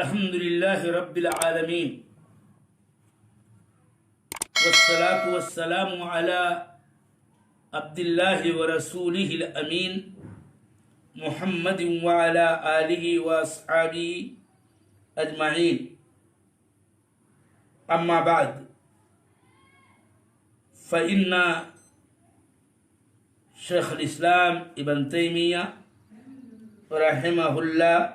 الحمد لله رب العالمين والصلاة والسلام على عبد الله ورسوله الأمين محمد وعلى آله وأصحابه أجمعين. أما بعد فإن شيخ الإسلام ابن تيمية رحمه الله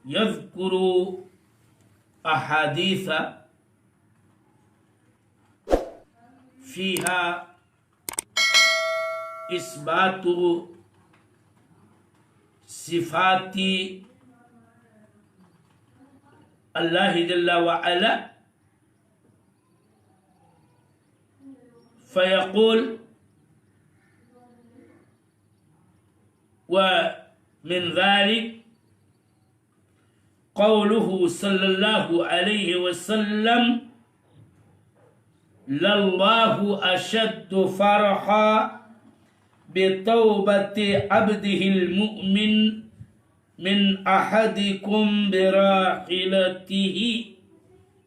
يذكر أحاديث فيها إثبات صفات الله جل وعلا، فيقول: ومن ذلك قوله صلى الله عليه وسلم: لله أشد فرحا بتوبة عبده المؤمن من أحدكم براحلته.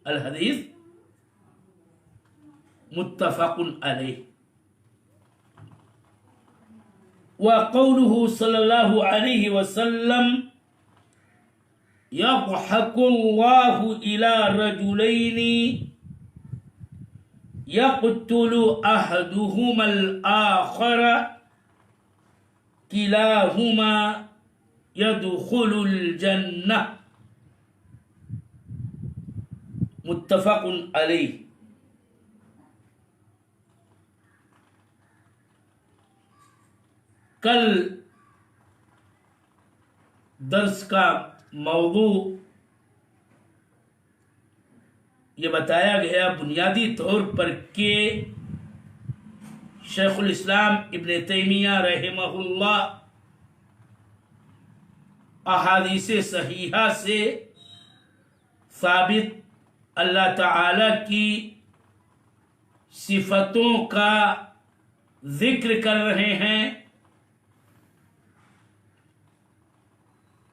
الحديث متفق عليه. وقوله صلى الله عليه وسلم: يضحك الله إلى رجلين يقتل أحدهما الآخر كلاهما يدخل الجنة. متفق عليه. کل درس کا موضوع یہ بتایا گیا بنیادی طور پر کہ شیخ الاسلام ابن تیمیہ رحمہ اللہ احادیث صحیحہ سے ثابت اللہ تعالی کی صفتوں کا ذکر کر رہے ہیں،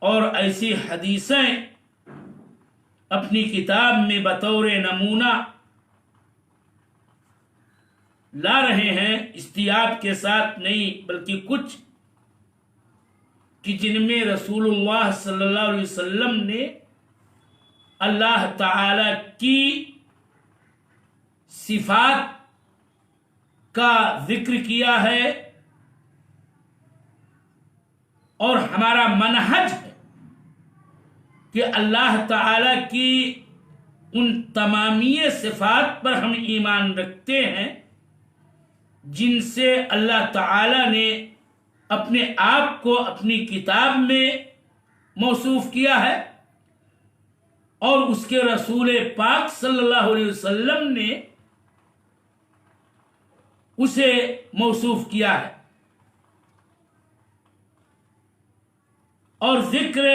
اور ایسی حدیثیں اپنی کتاب میں بطور نمونہ لا رہے ہیں، استیاب کے ساتھ نہیں بلکہ کچھ کہ جن میں رسول اللہ صلی اللہ علیہ وسلم نے اللہ تعالی کی صفات کا ذکر کیا ہے، اور ہمارا منہج ہے کہ اللہ تعالی کی ان تمامی صفات پر ہم ایمان رکھتے ہیں جن سے اللہ تعالی نے اپنے آپ کو اپنی کتاب میں موصوف کیا ہے، اور اس کے رسول پاک صلی اللہ علیہ وسلم نے اسے موصوف کیا ہے. اور ذکر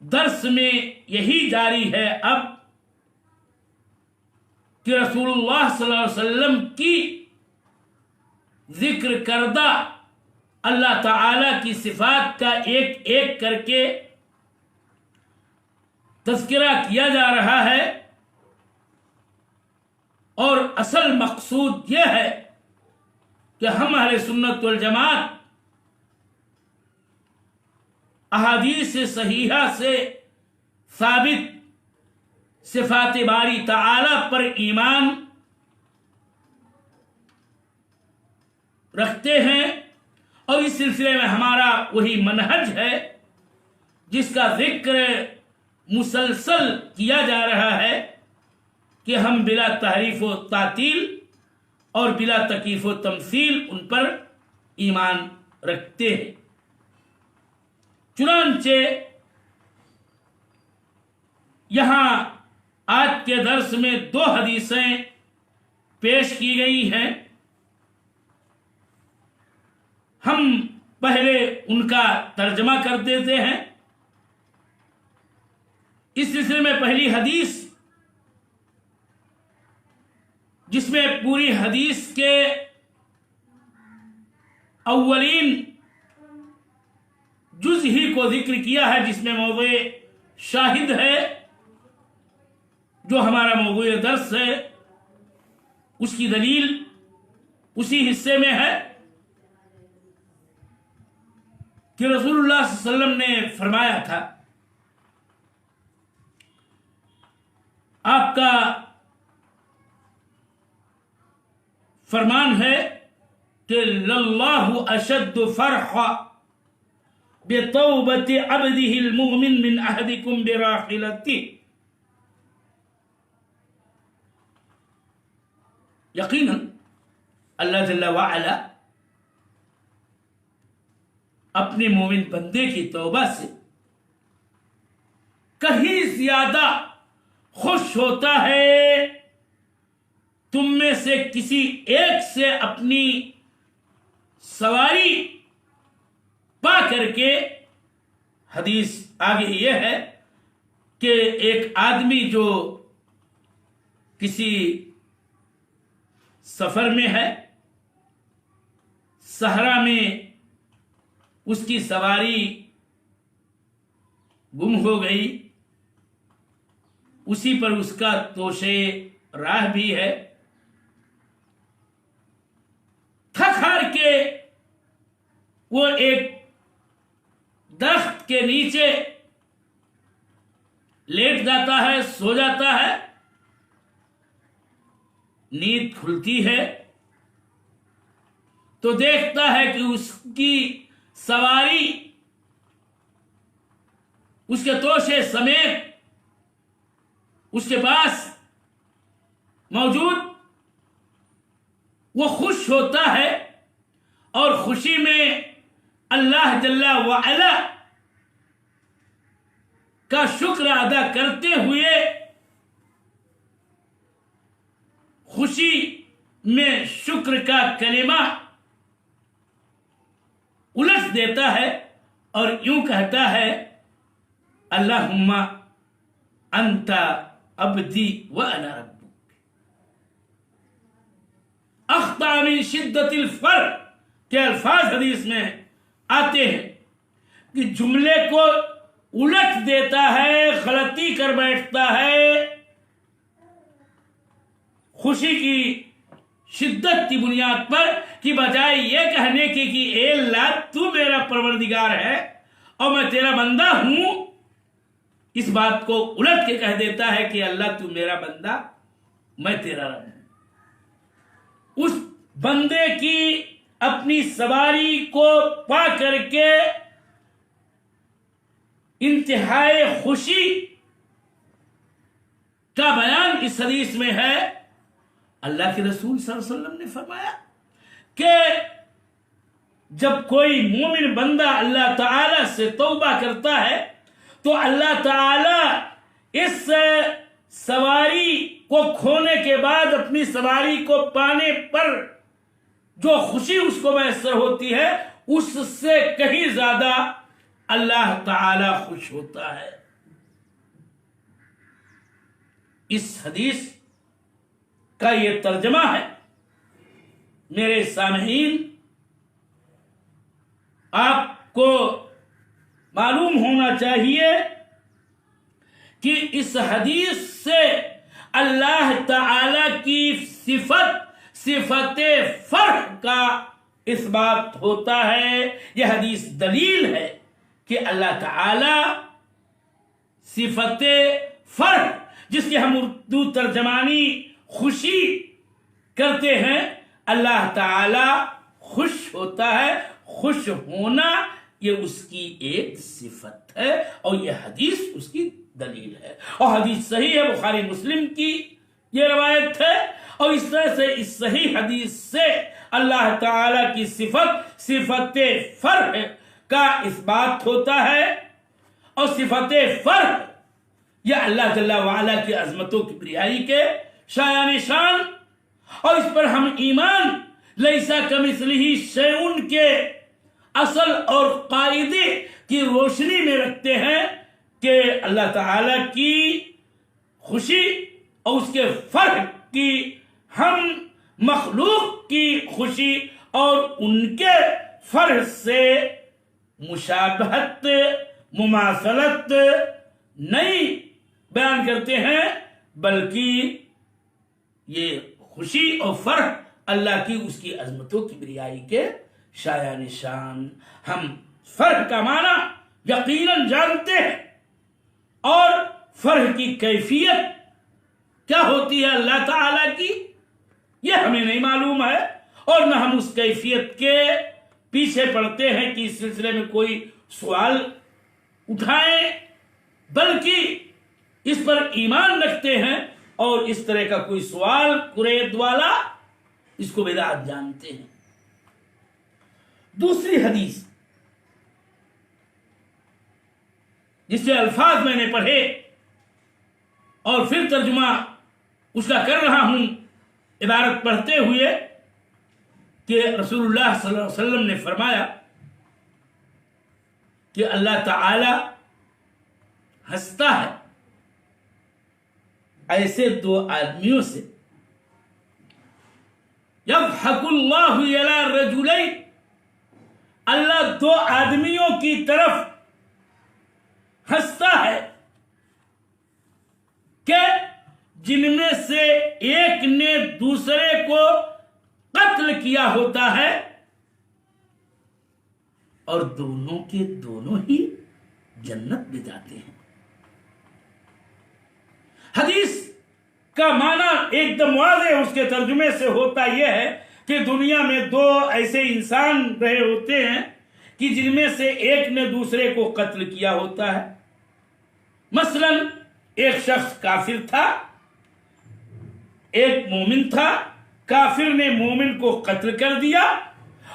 درس میں یہی جاری ہے اب کہ رسول اللہ صلی اللہ علیہ وسلم کی ذکر کردہ اللہ تعالی کی صفات کا ایک ایک کر کے تذکرہ کیا جا رہا ہے، اور اصل مقصود یہ ہے کہ ہم اہل سنت والجماعت احادیث صحیحہ سے ثابت صفات باری تعالی پر ایمان رکھتے ہیں، اور اس سلسلے میں ہمارا وہی منہج ہے جس کا ذکر مسلسل کیا جا رہا ہے کہ ہم بلا تحریف و تعطیل اور بلا تکییف و تمثیل ان پر ایمان رکھتے ہیں. چنانچہ یہاں آج کے درس میں 2 حدیثیں پیش کی گئی ہیں. ہم پہلے ان کا ترجمہ کر دیتے ہیں. اس سلسلے میں پہلی حدیث جس میں پوری حدیث کے اولین جز ہی کو ذکر کیا ہے جس میں موضوع شاہد ہے، جو ہمارا موضوع درس ہے، اس کی دلیل اسی حصے میں ہے کہ رسول اللہ صلی اللہ علیہ وسلم نے فرمایا تھا، آپ کا فرمان ہے کہ للہ اشد فرحا بتوبت عبده المؤمن من احدکم براحلته، یقیناً اللہ جل وعلا اپنے مومن بندے کی توبہ سے کہیں زیادہ خوش ہوتا ہے تم میں سے کسی ایک سے اپنی سواری پا کر کے۔ حدیث آگے یہ ہے کہ ایک آدمی جو کسی سفر میں ہے، صحرا میں اس کی سواری گم ہو گئی، اسی پر اس کا توشے راہ بھی ہے، تھک ہار کے وہ ایک درخت کے نیچے لیٹ جاتا ہے، سو جاتا ہے، نیند کھلتی ہے تو دیکھتا ہے کہ اس کی سواری اس کے توشے سمیت اس کے پاس موجود۔ وہ خوش ہوتا ہے اور خوشی میں اللہ جل وعلا کا شکر ادا کرتے ہوئے خوشی میں شکر کا کلمہ الٹ دیتا ہے اور یوں کہتا ہے، اللہم انت عبدی وانا ربک۔ اخطا من شدت الفرح کے الفاظ حدیث میں آتے ہیں کہ جملے کو الٹ دیتا ہے، غلطی کر بیٹھتا ہے، خوشی کی شدت کی بنیاد پر، کہ بجائے یہ کہنے کے کہ اے اللہ تو میرا پروردگار ہے اور میں تیرا بندہ ہوں، اس بات کو الٹ کے کہہ دیتا ہے کہ اللہ تو میرا بندہ، میں تیرا رب ہوں۔ اس بندے کی اپنی سواری کو پا کر کے انتہائی خوشی کا بیان اس حدیث میں ہے۔ اللہ کے رسول صلی اللہ علیہ وسلم نے فرمایا کہ جب کوئی مومن بندہ اللہ تعالی سے توبہ کرتا ہے تو اللہ تعالی اس سواری کو کھونے کے بعد اپنی سواری کو پانے پر جو خوشی اس کو میسر ہوتی ہے، اس سے کہیں زیادہ اللہ تعالی خوش ہوتا ہے۔ اس حدیث کا یہ ترجمہ ہے۔ میرے سامعین، آپ کو معلوم ہونا چاہیے کہ اس حدیث سے اللہ تعالی کی صفت فرح کا اس بات ہوتا ہے۔ یہ حدیث دلیل ہے کہ اللہ تعالی صفت فرح، جس کی ہم اردو ترجمانی خوشی کرتے ہیں، اللہ تعالی خوش ہوتا ہے۔ خوش ہونا یہ اس کی ایک صفت ہے اور یہ حدیث اس کی دلیل ہے، اور حدیث صحیح ہے، بخاری مسلم کی یہ روایت ہے، اور اس طرح سے اس صحیح حدیث سے اللہ تعالی کی صفت فرح کا اس بات ہوتا ہے، اور صفت فرح یہ اللہ جل وعلا کی عظمتوں کی بریائی کے شایان شان، اور اس پر ہم ایمان لیسا کمثلہ شیء کے اصل اور قاعدے کی روشنی میں رکھتے ہیں کہ اللہ تعالی کی خوشی اور اس کے فرح کی ہم مخلوق کی خوشی اور ان کے فرح سے مشابہت مماثلت نہیں بیان کرتے ہیں، بلکہ یہ خوشی اور فرح اللہ کی اس کی عظمتوں کی بریائی کے شایع نشان۔ ہم فرح کا معنی یقیناً جانتے ہیں، اور فرح کی کیفیت کیا ہوتی ہے اللہ تعالی کی یہ ہمیں نہیں معلوم ہے، اور نہ ہم اس کیفیت کے پیچھے پڑتے ہیں کہ اس سلسلے میں کوئی سوال اٹھائیں، بلکہ اس پر ایمان رکھتے ہیں، اور اس طرح کا کوئی سوال قرید والا اس کو بدعت جانتے ہیں۔ دوسری حدیث جس سے الفاظ میں نے پڑھے اور پھر ترجمہ اس کا کر رہا ہوں عبارت پڑھتے ہوئے، کہ رسول اللہ صلی اللہ علیہ وسلم نے فرمایا کہ اللہ تعالی ہنستا ہے ایسے دو آدمیوں سے، یضحک اللہ الی رجلین، اللہ دو آدمیوں کی طرف ہنستا ہے کہ جن میں سے ایک نے دوسرے کو قتل کیا ہوتا ہے اور دونوں کے دونوں ہی جنت میں جاتے ہیں۔ حدیث کا معنی ایک دم واضح اس کے ترجمے سے ہوتا یہ ہے کہ دنیا میں دو ایسے انسان رہے ہوتے ہیں کہ جن میں سے ایک نے دوسرے کو قتل کیا ہوتا ہے۔ مثلا ایک شخص کافر تھا، ایک مومن تھا، کافر نے مومن کو قتل کر دیا،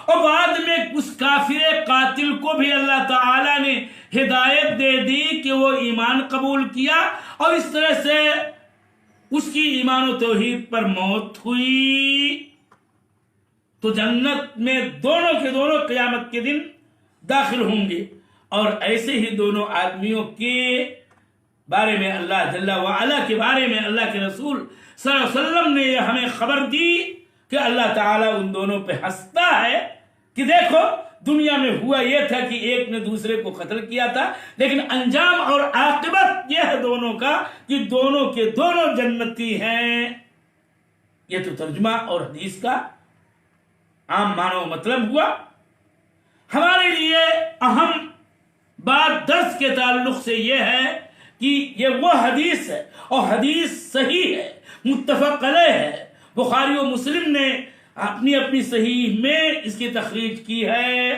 اور بعد میں اس کافر قاتل کو بھی اللہ تعالی نے ہدایت دے دی کہ وہ ایمان قبول کیا، اور اس طرح سے اس کی ایمان و توحید پر موت ہوئی، تو جنت میں دونوں کے دونوں قیامت کے دن داخل ہوں گے۔ اور ایسے ہی دونوں آدمیوں کے بارے میں اللہ جل وعلا کے بارے میں اللہ کے رسول صلی اللہ علیہ وسلم نے ہمیں خبر دی کہ اللہ تعالیٰ ان دونوں پہ ہنستا ہے کہ دیکھو دنیا میں ہوا یہ تھا کہ ایک نے دوسرے کو قتل کیا تھا، لیکن انجام اور عاقبت یہ ہے دونوں کا کہ دونوں کے دونوں جنتی ہیں۔ یہ تو ترجمہ اور حدیث کا عام معنی و مطلب ہوا۔ ہمارے لیے اہم بات درس کے تعلق سے یہ ہے کہ یہ وہ حدیث ہے، اور حدیث صحیح ہے، متفق علیہ ہے، بخاری و مسلم نے اپنی اپنی صحیح میں اس کی تخریج کی ہے،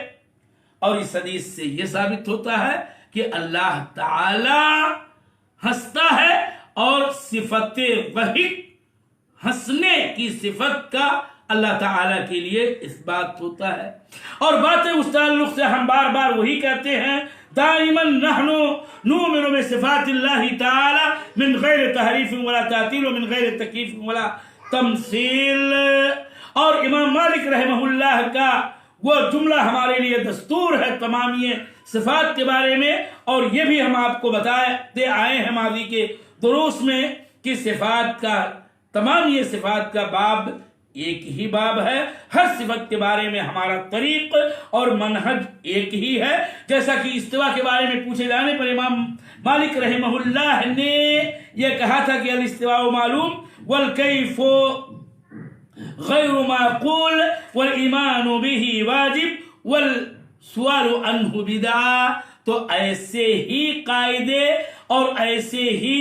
اور اس حدیث سے یہ ثابت ہوتا ہے کہ اللہ تعالی ہنستا ہے، اور صفت ضحک ہنسنے کی صفت کا اللہ تعالیٰ کے لیے اس بات ہوتا ہے۔ اور باتیں اس تعلق سے ہم بار بار وہی کہتے ہیں، دائما نحن نؤمن بصفات اللہ تعالی من غیر تحریف ولا تعطیل ومن غیر تکییف ولا تمثیل۔ اور امام مالک رحمہ اللہ کا وہ جملہ ہمارے لیے دستور ہے تمامی صفات کے بارے میں، اور یہ بھی ہم آپ کو بتاتے آئے ہیں ماضی کے دروس میں کہ صفات کا تمام یہ صفات کا باب ایک ہی باب ہے، ہر صفت کے بارے میں ہمارا طریق اور منہج ایک ہی ہے۔ جیسا کہ استوا کے بارے میں پوچھے جانے پر امام مالک رحمہ اللہ نے یہ کہا تھا کہ الاستواء معلوم والکیف غیر معقول والایمان به واجب والسؤال عنہ بدعہ۔ تو ایسے ہی قاعدے اور ایسے ہی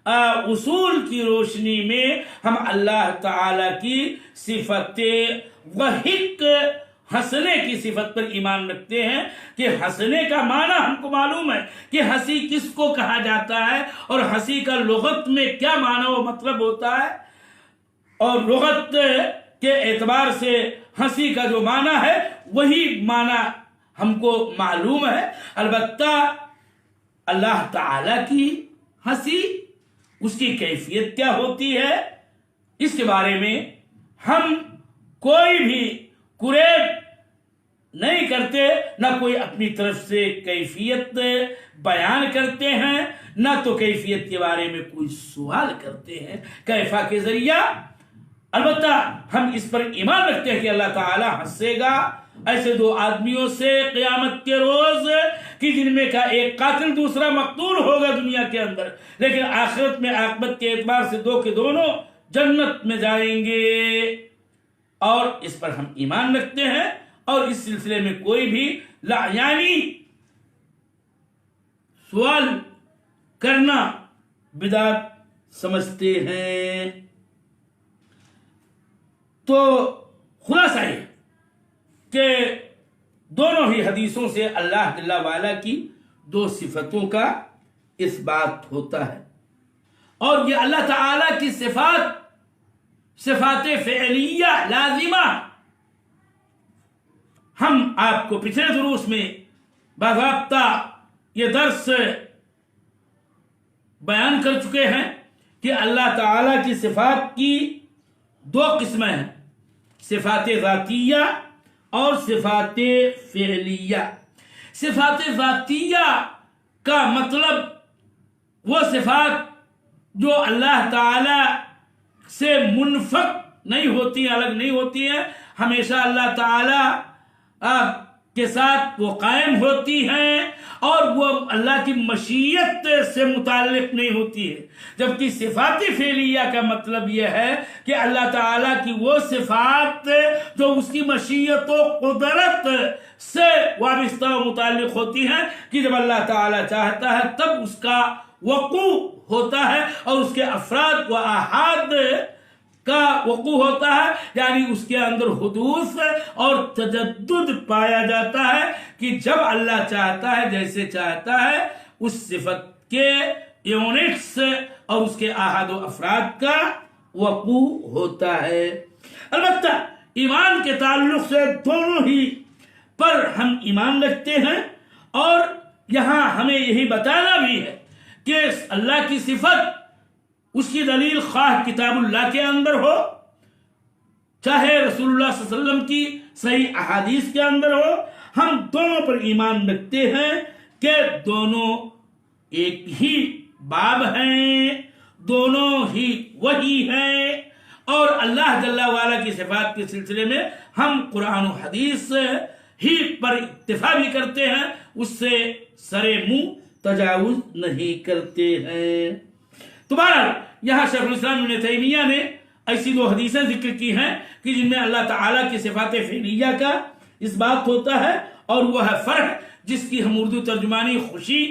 اصول کی روشنی میں ہم اللہ تعالی کی صفت ضحک ہنسنے کی صفت پر ایمان رکھتے ہیں کہ ہنسنے کا معنی ہم کو معلوم ہے کہ ہنسی کس کو کہا جاتا ہے، اور ہنسی کا لغت میں کیا معنی و مطلب ہوتا ہے، اور لغت کے اعتبار سے ہنسی کا جو معنی ہے وہی معنی ہم کو معلوم ہے۔ البتہ اللہ تعالی کی ہنسی، اس کی کیفیت کیا ہوتی ہے، اس کے بارے میں ہم کوئی بھی قریب نہیں کرتے، نہ کوئی اپنی طرف سے کیفیت بیان کرتے ہیں، نہ تو کیفیت کے بارے میں کوئی سوال کرتے ہیں کیفا کے ذریعہ۔ البتہ ہم اس پر ایمان رکھتے ہیں کہ اللہ تعالی ہنسے گا، ایسے دو آدمیوں سے قیامت کے روز کہ جن میں کا ایک قاتل دوسرا مقتول ہوگا دنیا کے اندر، لیکن آخرت میں عاقبت کے اعتبار سے دو کے دونوں جنت میں جائیں گے، اور اس پر ہم ایمان رکھتے ہیں، اور اس سلسلے میں کوئی بھی یعنی سوال کرنا بدعت سمجھتے ہیں۔ تو خلاصہ یہ کہ دونوں ہی حدیثوں سے اللہ جل وعلا کی دو صفتوں کا اثبات ہوتا ہے، اور یہ اللہ تعالی کی صفات فعلیہ لازمہ ہم آپ کو پچھلے دروس میں باضابطہ یہ درس بیان کر چکے ہیں کہ اللہ تعالی کی صفات کی دو قسمیں ہیں، صفات ذاتیہ اور صفات فعلیہ۔ صفات ذاتیہ کا مطلب وہ صفات جو اللہ تعالی سے منفک نہیں ہوتی، الگ نہیں ہوتی ہیں، ہمیشہ اللہ تعالی کے ساتھ وہ قائم ہوتی ہیں، اور وہ اللہ کی مشیت سے متعلق نہیں ہوتی ہے۔ جبکہ صفات فعلیہ کا مطلب یہ ہے کہ اللہ تعالیٰ کی وہ صفات جو اس کی مشیت و قدرت سے وابستہ و متعلق ہوتی ہیں کہ جب اللہ تعالیٰ چاہتا ہے تب اس کا وقوع ہوتا ہے، اور اس کے افراد و احاد کا وقوع ہوتا ہے، یعنی اس کے اندر حدوث اور تجدد پایا جاتا ہے کہ جب اللہ چاہتا ہے جیسے چاہتا ہے اس صفت کے یونٹس اور اس کے احاد و افراد کا وقوع ہوتا ہے۔ البتہ ایمان کے تعلق سے دونوں ہی پر ہم ایمان رکھتے ہیں، اور یہاں ہمیں یہی بتانا بھی ہے کہ اللہ کی صفت اس کی دلیل خواہ کتاب اللہ کے اندر ہو، چاہے رسول اللہ صلی اللہ علیہ وسلم کی صحیح احادیث کے اندر ہو، ہم دونوں پر ایمان رکھتے ہیں کہ دونوں ایک ہی باب ہیں، دونوں ہی وہی ہیں، اور اللہ جل وعلا کی صفات کے سلسلے میں ہم قرآن و حدیث ہی پر اکتفا بھی کرتے ہیں، اس سے سرے منہ تجاوز نہیں کرتے ہیں۔ تو بہرحال یہاں شیخ الاسلام ابن تیمیہ نے ایسی دو حدیثیں ذکر کی ہیں کہ جن میں اللہ تعالیٰ کی صفات فعلیہ کا اس بات ہوتا ہے، اور وہ ہے فرح جس کی ہم اردو ترجمانی خوشی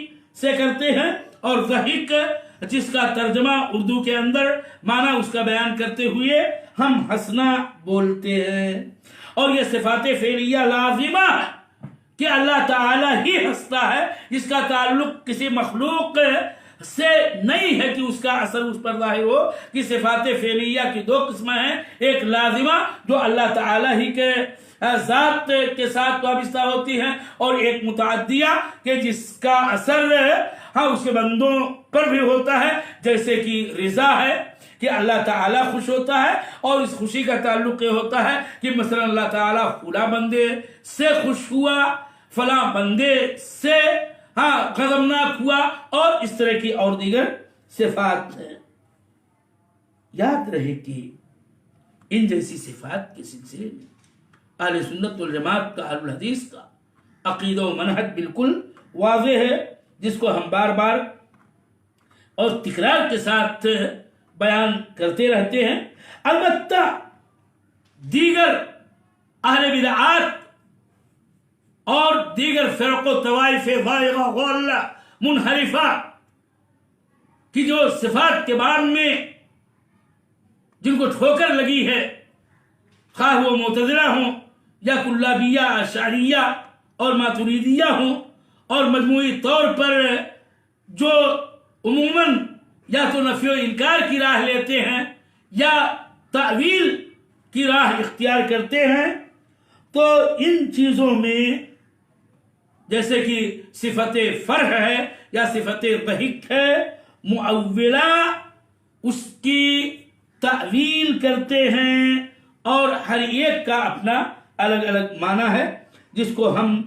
سے کرتے ہیں، اور ضحک جس کا ترجمہ اردو کے اندر معنی اس کا بیان کرتے ہوئے ہم ہنسنا بولتے ہیں، اور یہ صفات فعلیہ لازمہ ہے کہ اللہ تعالیٰ ہی ہنستا ہے، اس کا تعلق کسی مخلوق سے نہیں ہے کہ اس کا اثر اس پر ظاہر ہو، کہ صفات فعلیہ کی دو قسمیں ہیں، ایک لازمہ جو اللہ تعالیٰ ہی کے ذات کے ساتھ وابستہ ہوتی ہیں، اور ایک متعدیہ کہ جس کا اثر اس کے بندوں پر بھی ہوتا ہے، جیسے کہ رضا ہے کہ اللہ تعالیٰ خوش ہوتا ہے، اور اس خوشی کا تعلق یہ ہوتا ہے کہ مثلا اللہ تعالیٰ فلاں بندے سے خوش ہوا، فلاں بندے سے غضبناک ہوا، اور اس طرح کی اور دیگر صفات ہیں۔ یاد رہے کہ ان جیسی صفات کے سلسلے میں اہل سنت والجماعت کا، اہل الحدیث کا عقیدہ و منہج بالکل واضح ہے، جس کو ہم بار بار اور تکرار کے ساتھ بیان کرتے رہتے ہیں۔ البتہ دیگر اہل بدعات اور دیگر فرق و طوائف ضائغہ ضالہ منحرفہ کی جو صفات کے بارے میں جن کو ٹھوکر لگی ہے، خواہ وہ معتزلہ ہوں یا کلابیہ، اشعریہ اور ماتریدیہ ہوں، اور مجموعی طور پر جو عموماً یا تو نفی و انکار کی راہ لیتے ہیں یا تعویل کی راہ اختیار کرتے ہیں، تو ان چیزوں میں جیسے کہ صفت فرح ہے یا صفت ضحک ہے، معولہ اس کی تعویل کرتے ہیں، اور ہر ایک کا اپنا الگ الگ معنی ہے، جس کو ہم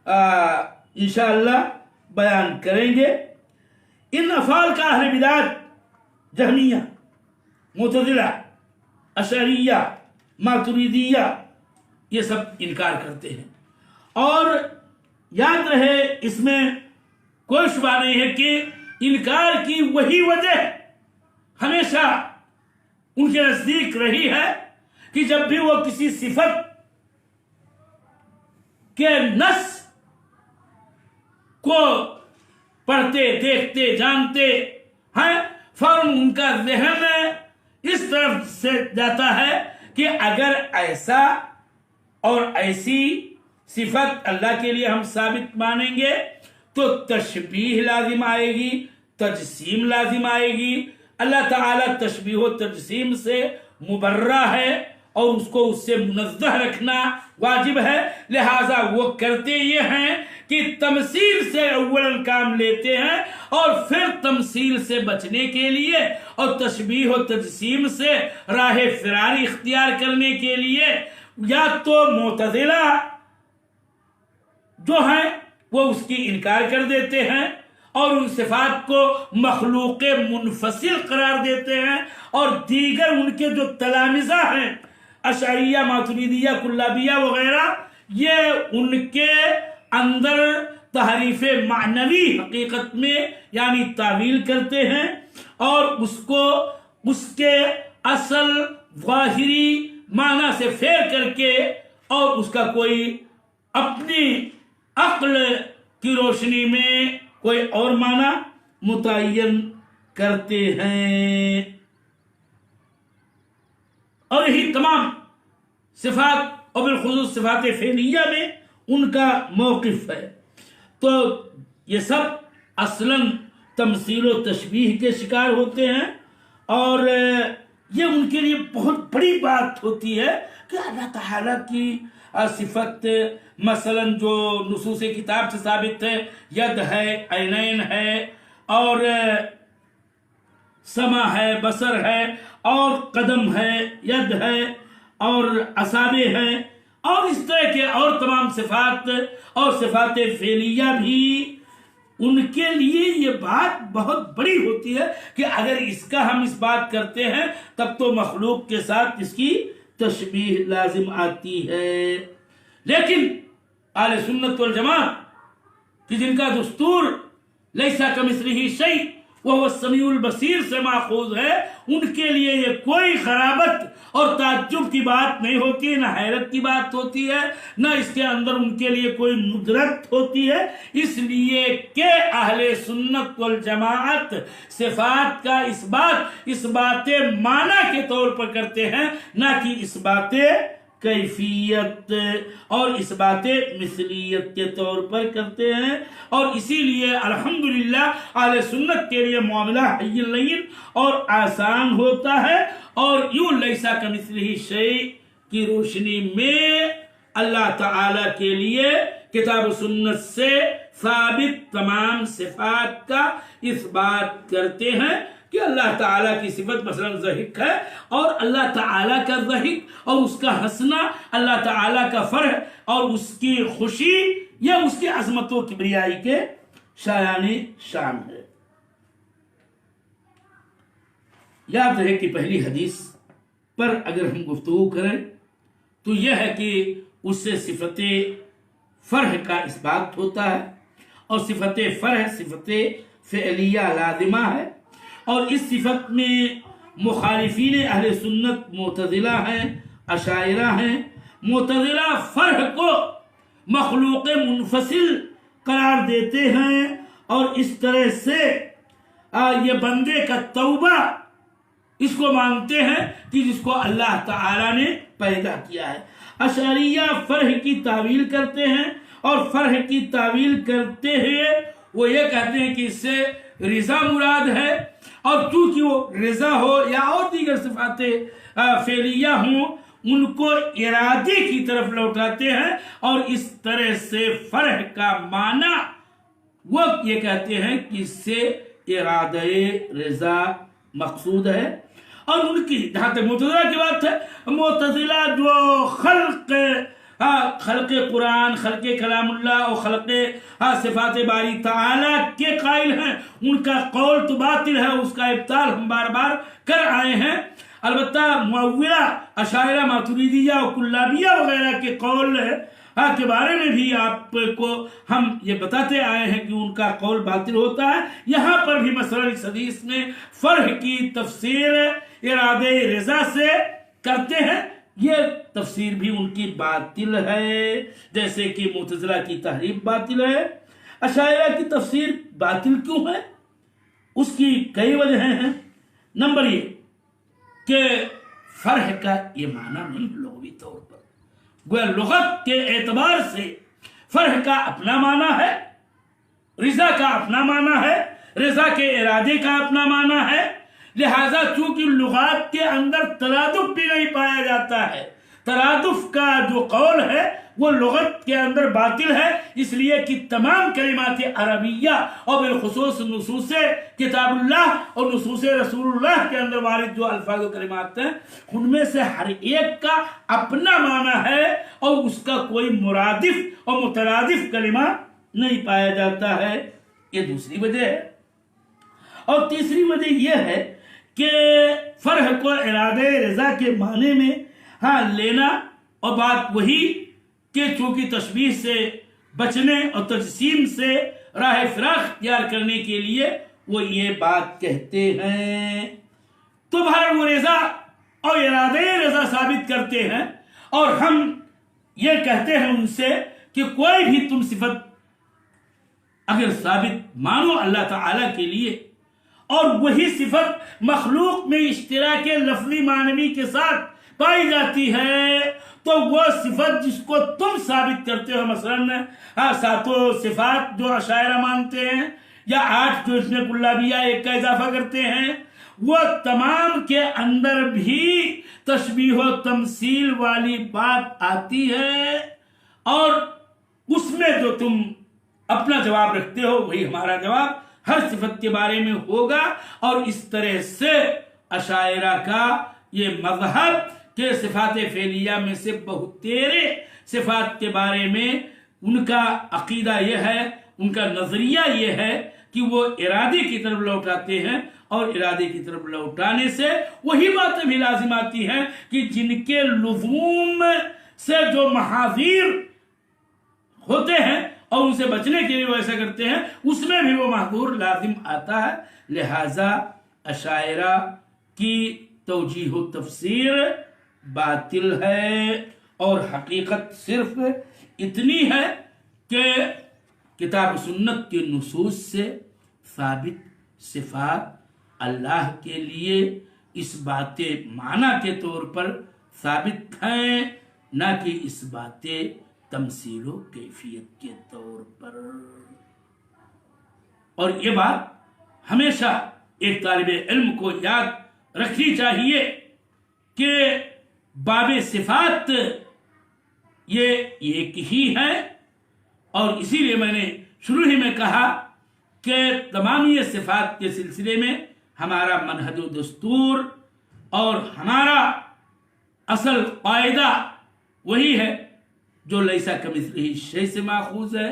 انشاءاللہ بیان کریں گے۔ ان افعال کا اہل بدعت جہمیہ، معتزلہ، اشعریہ، ماتریدیہ یہ سب انکار کرتے ہیں۔ اور یاد رہے اس میں کوئی شبہ نہیں ہے کہ انکار کی وہی وجہ ہمیشہ ان کے نزدیک رہی ہے کہ جب بھی وہ کسی صفت کے نص کو پڑھتے دیکھتے جانتے ہیں فوراً ان کا ذہن اس طرف سے جاتا ہے کہ اگر ایسا اور ایسی صفت اللہ کے لیے ہم ثابت مانیں گے تو تشبیہ لازم آئے گی، تجسیم لازم آئے گی۔ اللہ تعالیٰ تشبیہ و تجسیم سے مبرہ ہے اور اس کو اس سے منزہ رکھنا واجب ہے، لہٰذا وہ کرتے یہ ہیں کہ تمثیل سے اول کام لیتے ہیں اور پھر تمثیل سے بچنے کے لیے اور تشبیہ و تجسیم سے راہ فراری اختیار کرنے کے لیے یا تو معتزلہ جو ہیں وہ اس کی انکار کر دیتے ہیں اور ان صفات کو مخلوق منفصل قرار دیتے ہیں، اور دیگر ان کے جو تلامذہ ہیں اشعریہ، ماتریدیہ، کلابیہ وغیرہ، یہ ان کے اندر تحریف معنوی حقیقت میں یعنی تعویل کرتے ہیں اور اس کو اس کے اصل ظاہری معنی سے پھیر کر کے اور اس کا کوئی اپنی عقل کی روشنی میں کوئی اور معنی متعین کرتے ہیں، اور یہی تمام صفات اور بالخصوص صفات فعلیہ میں ان کا موقف ہے۔ تو یہ سب اصلاً تمثیل و تشبیہ کے شکار ہوتے ہیں، اور یہ ان کے لیے بہت بڑی بات ہوتی ہے کہ اللہ تعالیٰ کی صفت مثلا جو نصوص کتاب سے ثابت ہے، ید ہے، عینین ہے، اور سمع ہے، بصر ہے، اور قدم ہے، ید ہے، اور اصابع ہے، اور اس طرح کے اور تمام صفات اور صفات فعلیہ بھی ان کے لیے یہ بات بہت بڑی ہوتی ہے کہ اگر اس کا ہم اس بات کرتے ہیں تب تو مخلوق کے ساتھ اس کی تشبیہ لازم آتی ہے۔ لیکن اہل سنت والجماعت کہ جن کا دستور لیسا کمثلہ شیء وہو السمیع البصیر سے ماخوذ ہے، ان کے لیے یہ کوئی غرابت اور تعجب کی بات نہیں ہوتی ہے، نہ حیرت کی بات ہوتی ہے، نہ اس کے اندر ان کے لیے کوئی ندرت ہوتی ہے، اس لیے کہ اہل سنت والجماعت صفات کا اس بات معنی کے طور پر کرتے ہیں، نہ کہ اس بات کیفیت اور اس بات مثلیت کے طور پر کرتے ہیں۔ اور اسی لیے الحمدللہ اہل سنت کے لیے معاملہ ہین لین اور آسان ہوتا ہے، اور یوں لیسا کمثلہ شیء کی روشنی میں اللہ تعالی کے لیے کتاب و سنت سے ثابت تمام صفات کا اس بات کرتے ہیں کہ اللہ تعالیٰ کی صفت مثلا ضحک ہے، اور اللہ تعالیٰ کا ضحک اور اس کا ہنسنا، اللہ تعالیٰ کا فرح اور اس کی خوشی، یہ اس کی عظمت و کبریائی کے شایان شان ہے۔ یاد رہے کہ پہلی حدیث پر اگر ہم گفتگو کریں تو یہ ہے کہ اس سے صفت فرح کا اس بات ہوتا ہے، اور صفت فرح صفت فعلیہ لازمہ ہے، اور اس صفت میں مخالفین اہل سنت معتزلہ ہیں، اشاعرہ ہیں۔ معتزلہ فرح کو مخلوق منفصل قرار دیتے ہیں اور اس طرح سے یہ بندے کا توبہ اس کو مانتے ہیں کہ جس کو اللہ تعالیٰ نے پیدا کیا ہے۔ اشعریہ فرح کی تعویل کرتے ہیں، اور فرح کی تعویل کرتے ہوئے وہ یہ کہتے ہیں کہ اس سے رضا مراد ہے، اور چونکہ وہ رضا ہو یا اور دیگر صفات فعلیہ ہوں ان کو ارادے کی طرف لوٹاتے ہیں، اور اس طرح سے فرح کا معنی وہ یہ کہتے ہیں کہ اس سے ارادہ رضا مقصود ہے۔ اور ان کی جہاں تک معتزلہ کی بات ہے، معتزلہ جو خلق قرآن، خلق کلام اللہ اور خلق صفات باری تعالیٰ کے قائل ہیں، ان کا قول تو باطل ہے، اس کا ابطال ہم بار بار کر آئے ہیں۔ البتہ معولہ، اشاعرہ، ماتریدیہ اور کلابیہ وغیرہ کے قول کے بارے میں بھی آپ کو ہم یہ بتاتے آئے ہیں کہ ان کا قول باطل ہوتا ہے۔ یہاں پر بھی مثلا اس حدیث میں فرح کی تفسیر ارادہ رضا سے کرتے ہیں، یہ تفسیر بھی ان کی باطل ہے، جیسے کہ معتزلہ کی تحریف باطل ہے۔ اشاعرہ کی تفسیر باطل کیوں ہے؟ اس کی کئی وجہیں ہیں۔ نمبر یہ کہ فرح کا یہ معنی نہیں لغوی طور پر، گویا لغت کے اعتبار سے فرح کا اپنا معنی ہے، رضا کا اپنا معنی ہے، رضا کے ارادے کا اپنا معنی ہے، لہذا چونکہ لغات کے اندر ترادف بھی نہیں پایا جاتا ہے، ترادف کا جو قول ہے وہ لغت کے اندر باطل ہے، اس لیے کہ تمام کلمات عربیہ اور بالخصوص نصوص کتاب اللہ اور نصوص رسول اللہ کے اندر وارد جو الفاظ و کلمات ہیں ان میں سے ہر ایک کا اپنا معنی ہے اور اس کا کوئی مرادف اور مترادف کلمہ نہیں پایا جاتا ہے۔ یہ دوسری وجہ ہے۔ اور تیسری وجہ یہ ہے کہ فرح کو ارادہ رضا کے معنی میں لینا، اور بات وہی کہ چونکہ تشبیہ سے بچنے اور تجسیم سے راہ فراق اختیار کرنے کے لیے وہ یہ بات کہتے ہیں، تو بہر وہ رضا اور ارادہ رضا ثابت کرتے ہیں، اور ہم یہ کہتے ہیں ان سے کہ کوئی بھی تم صفت اگر ثابت مانو اللہ تعالی کے لیے اور وہی صفت مخلوق میں اشتراک لفظی معنوی کے ساتھ پائی جاتی ہے تو وہ صفت جس کو تم ثابت کرتے ہو، مثلا ساتوں صفات جو اشاعرہ مانتے ہیں یا 8 جو اس میں کلابیہ 1 کا اضافہ کرتے ہیں، وہ تمام کے اندر بھی تشبیہ و تمثیل والی بات آتی ہے، اور اس میں جو تم اپنا جواب رکھتے ہو وہی ہمارا جواب ہر صفت کے بارے میں ہوگا۔ اور اس طرح سے اشاعرہ کا یہ مذہب کہ صفات فعلیہ میں سے بہت تیرے صفات کے بارے میں ان کا عقیدہ یہ ہے، ان کا نظریہ یہ ہے کہ وہ ارادے کی طرف لوٹاتے ہیں، اور ارادے کی طرف لوٹانے سے وہی باتیں بھی لازم آتی ہیں کہ جن کے لزوم سے جو محاذیر ہوتے ہیں اور ان سے بچنے کے لیے وہ ایسا کرتے ہیں، اس میں بھی وہ محظور لازم آتا ہے۔ لہذا اشاعرہ کی توجیہ و تفسیر باطل ہے، اور حقیقت صرف اتنی ہے کہ کتاب سنت کے نصوص سے ثابت صفات اللہ کے لیے اس بات معنی کے طور پر ثابت ہیں، نہ کہ اس بات تمثیل و کیفیت کے طور پر۔ اور یہ بات ہمیشہ ایک طالب علم کو یاد رکھنی چاہیے کہ باب صفات یہ ایک ہی ہے، اور اسی لیے میں نے شروع ہی میں کہا کہ تمامی صفات کے سلسلے میں ہمارا منہج و دستور اور ہمارا اصل قاعدہ وہی ہے جو لیسا کمثلہ شیء سے ماخوذ ہے،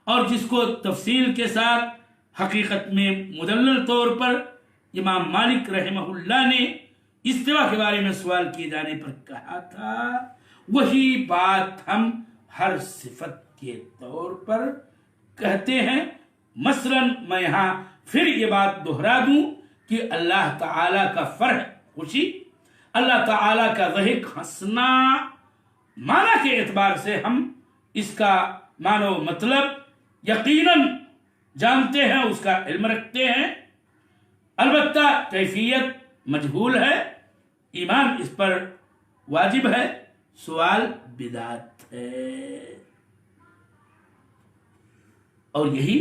اور جس کو تفصیل کے ساتھ حقیقت میں مدلل طور پر امام مالک رحمہ اللہ نے استوا کے بارے میں سوال کیے جانے پر کہا تھا، وہی بات ہم ہر صفت کے طور پر کہتے ہیں۔ مثلا میں یہاں پھر یہ بات دہرا دوں کہ اللہ تعالی کا فرح خوشی، اللہ تعالی کا ضحک ہنسنا، معنی کے اعتبار سے ہم اس کا معنی و مطلب یقیناً جانتے ہیں، اس کا علم رکھتے ہیں، البتہ کیفیت مجہول ہے، ایمان اس پر واجب ہے، سوال بدعت ہے۔ اور یہی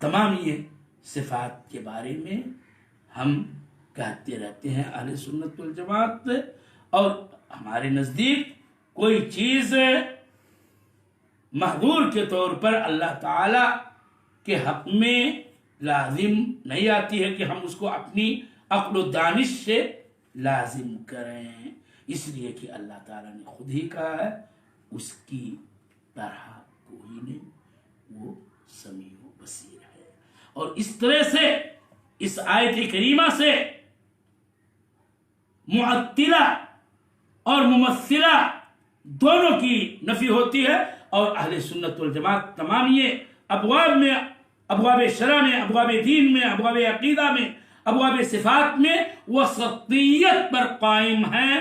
تمام یہ صفات کے بارے میں ہم کہتے رہتے ہیں اہل سنت والجماعت، اور ہمارے نزدیک کوئی چیز محظور کے طور پر اللہ تعالی کے حق میں لازم نہیں آتی ہے کہ ہم اس کو اپنی عقل و دانش سے لازم کریں، اس لیے کہ اللہ تعالیٰ نے خود ہی کہا ہے اس کی طرح کوئی نہیں، وہ سمیع و بصیر ہے۔ اور اس طرح سے اس آیت کریمہ سے معطلہ اور ممثلہ دونوں کی نفی ہوتی ہے، اور اہل سنت والجماعت تمام یہ ابواب میں، ابواب شرع میں، ابواب دین میں، ابواب عقیدہ میں، ابواب صفات میں وسطیت پر قائم ہیں.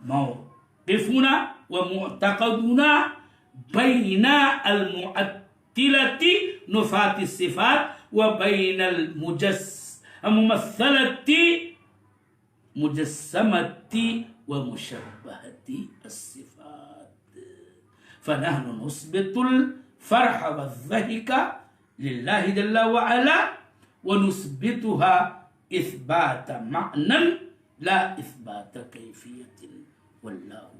فموقفنا ومعتقدنا بین المعطلة نفاة الصفات وبین الممثلة مجسمة ومشبهة الصفات. فنحن نثبت الفرح والضحك لله جل وعلا ونثبتها إثبات معنى لا إثبات كيفية، والله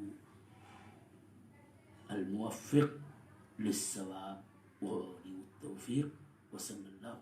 الموفق للصواب وولي التوفيق، وصلى الله